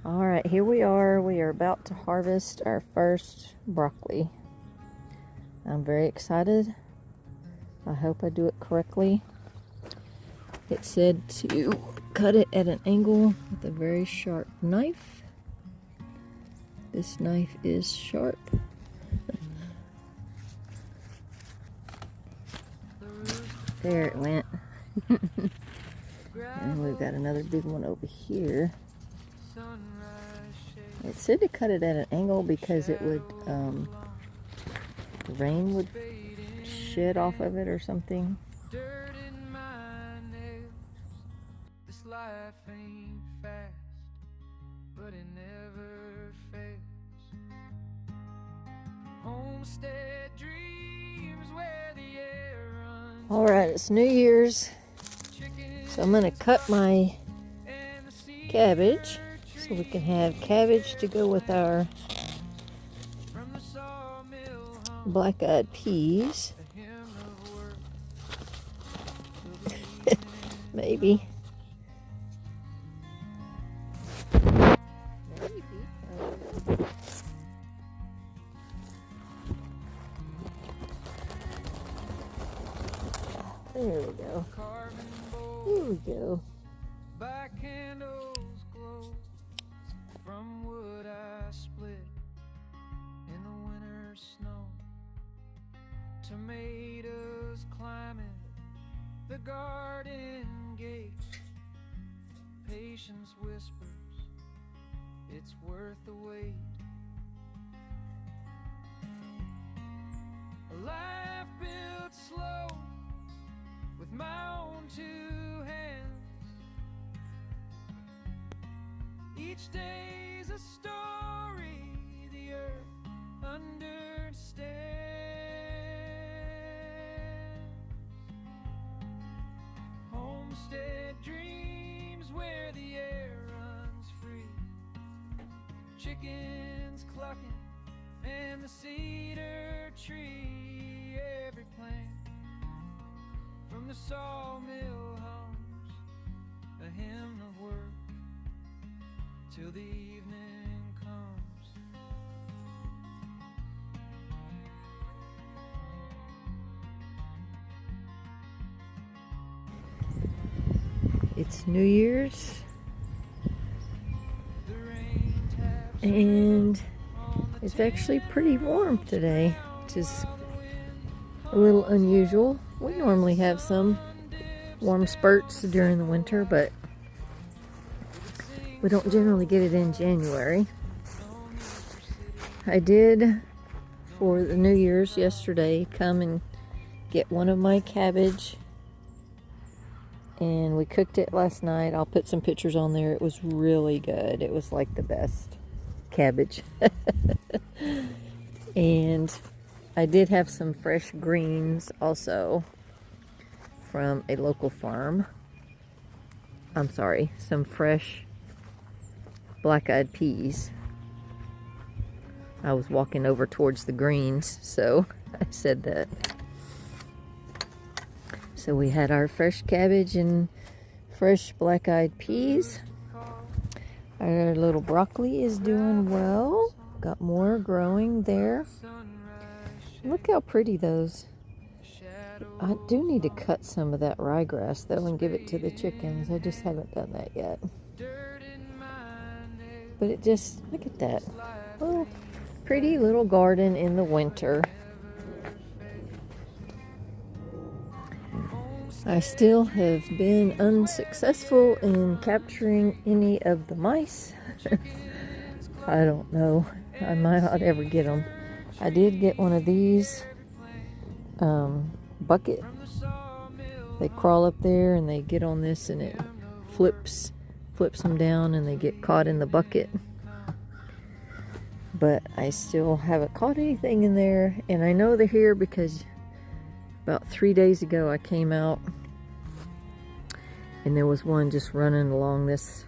All right, here we are. We are about to harvest our first broccoli. I'm very excited. I hope I do it correctly. It said to cut it at an angle with a very sharp knife. This knife is sharp. There it went. And we've got another big one over here. It said to cut it at an angle because it would, the rain would shed off of it or something. This life ain't fast, but it never fails. Homestead dreams where the air runs. All right, it's New Year's, so I'm gonna cut my cabbage so we can have cabbage to go with our black-eyed peas. Maybe. There we go. Here we go. By candles glow from wood I split in the winter snow. Tomatoes climbing the garden gate. Patience whispers it's worth the wait. A life built slow with my own two hands. Each day's a story the earth understands. Homestead dreams where the air runs free. Chickens clucking and the cedar tree. Every plant from the sawmill hums a hymn of work till the evening comes. It's New Year's and it's actually pretty warm today, which is a little unusual. We normally have some warm spurts during the winter, but we don't generally get it in January. I did, for the New Year's yesterday, come and get one of my cabbage, and we cooked it last night. I'll put some pictures on there. It was really good. It was like the best cabbage. And I did have some fresh greens also from a local farm. I'm sorry, some fresh black-eyed peas. I was walking over towards the greens, so I said that. So we had our fresh cabbage and fresh black-eyed peas. Our little broccoli is doing well. Got more growing there. Look how pretty those. I do need to cut some of that ryegrass though and give it to the chickens. I just haven't done that yet. But it just, look at that. Oh, pretty little garden in the winter. I still have been unsuccessful in capturing any of the mice. I don't know. I might not ever get them. I did get one of these bucket. They crawl up there and they get on this and it flips them down and they get caught in the bucket. But I still haven't caught anything in there, and I know they're here because about 3 days ago I came out and there was one just running along this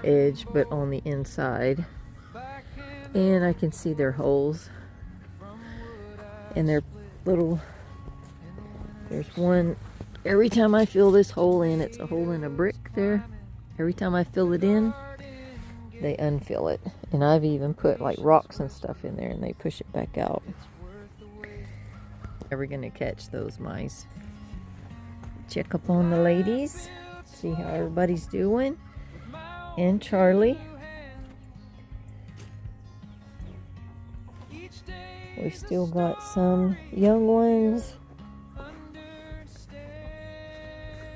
edge but on the inside, and I can see their holes and their little, there's one, every time I fill this hole in, it's a hole in a brick there. Every time I fill it in, they unfill it. And I've even put like rocks and stuff in there and they push it back out. Never gonna catch those mice. Check up on the ladies, see how everybody's doing. And Charlie. We've still got some young ones.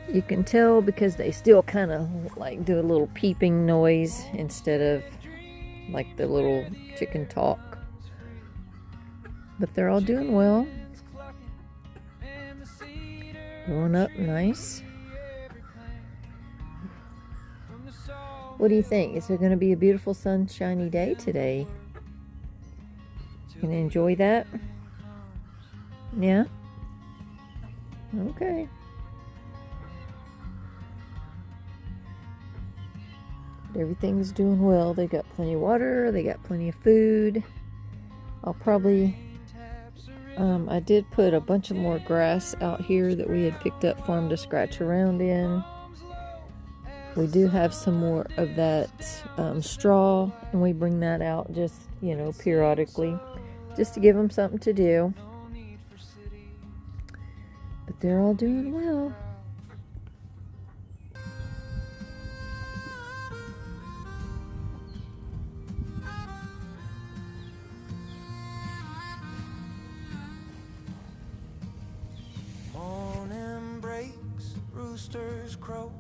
You can tell because they still kind of like do a little peeping noise instead of like the little chicken talk. But they're all doing well. Growing up nice. What do you think? Is it going to be a beautiful sunshiny day today? Gonna enjoy that? Yeah? Okay. Everything's doing well. They got plenty of water. They got plenty of food. I'll probably... I did put a bunch of more grass out here that we had picked up for them to scratch around in. We do have some more of that straw, and we bring that out just, you know, periodically, just to give them something to do. But they're all doing well. Morning breaks, roosters crow.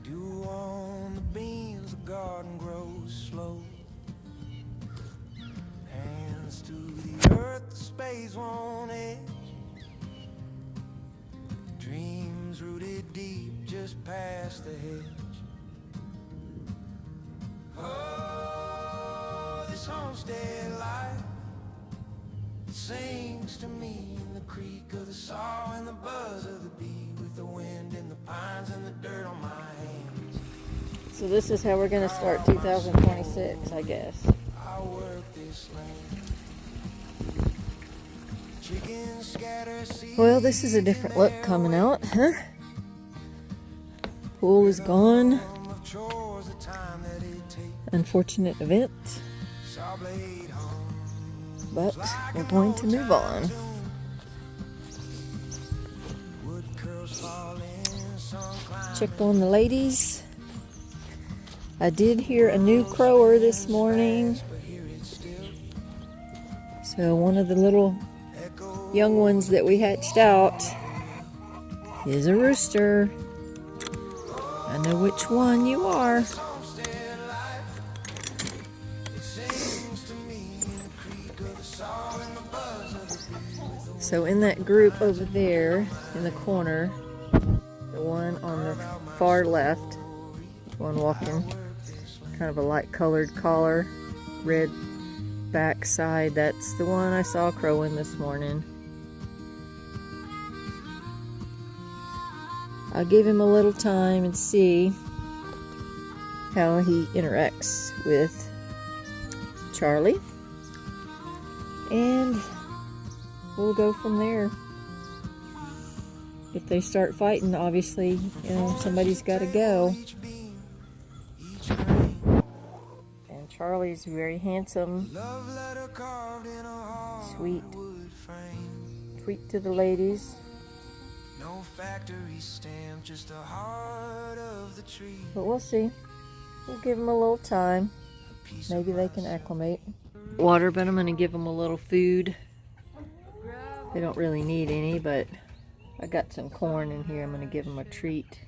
Dew on the beans, the garden grows slow. Hands to the earth, the spades won't edge. Dreams rooted deep just past the hedge. Oh, this homestead life, it sings to me in the creak of the saw and the buzz of the bee, with the wind in the pines and the dirt on my hands. So this is how we're going to start 2026, I guess. I work this land. Chickens scatter seeds. Well, this is a different look coming out, huh? Pool is gone. Unfortunate event. But we're going to move on. Check on the ladies. I did hear a new crower this morning. So one of the little young ones that we hatched out is a rooster. I know which one you are. So in that group over there in the corner, the one on the far left, one walking, kind of a light colored collar, red backside, that's the one I saw crowing this morning. I'll give him a little time and see how he interacts with Charlie, and we'll go from there. If they start fighting, obviously, you know, somebody's got to go. And Charlie's very handsome, sweet, sweet to the ladies. No factory stamp, just the heart of the tree. But we'll see. We'll give them a little time. Maybe they can acclimate. Water, but I'm going to give them a little food. They don't really need any, but I got some corn in here. I'm going to give them a treat.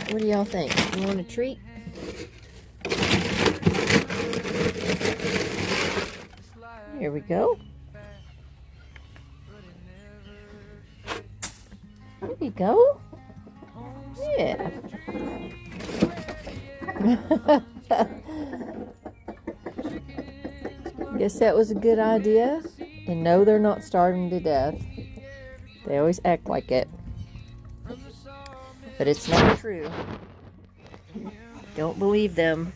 What do y'all think? You want a treat? Here we go. There you go. Yeah. Guess that was a good idea. And no, they're not starving to death. They always act like it. But it's not true. Don't believe them.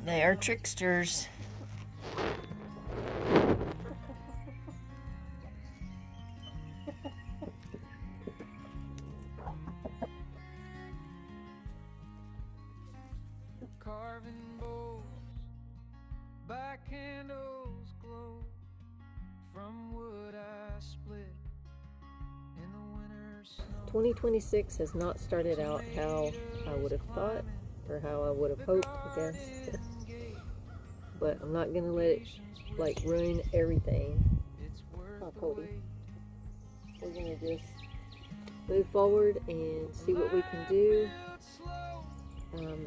They are tricksters. 2026 has not started out how I would have thought, or how I would have hoped, I guess. But I'm not gonna let it like ruin everything. Oh, Cody. We're gonna just move forward and see what we can do.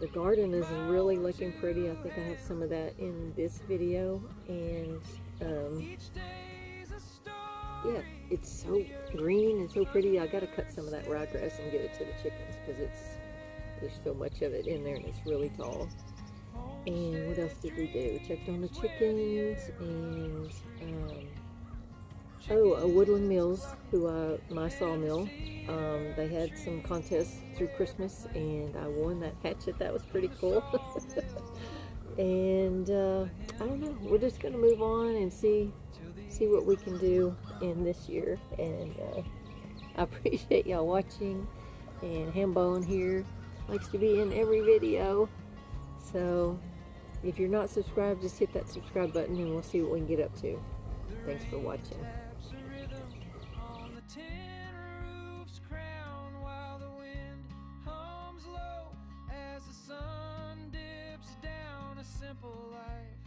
The garden is really looking pretty. I think I have some of that in this video, and yeah, it's so green and so pretty. I gotta cut some of that ryegrass and give it to the chickens because there's so much of it in there and it's really tall. And what else did we do? We checked on the chickens, and Woodland Mills, my sawmill, they had some contests through Christmas, and I won that hatchet. That was pretty cool. And I don't know. We're just gonna move on and see what we can do in this year. And I appreciate y'all watching. And Hambone here likes to be in every video. So if you're not subscribed, just hit that subscribe button and we'll see what we can get up to. Thanks for watching. Simple life.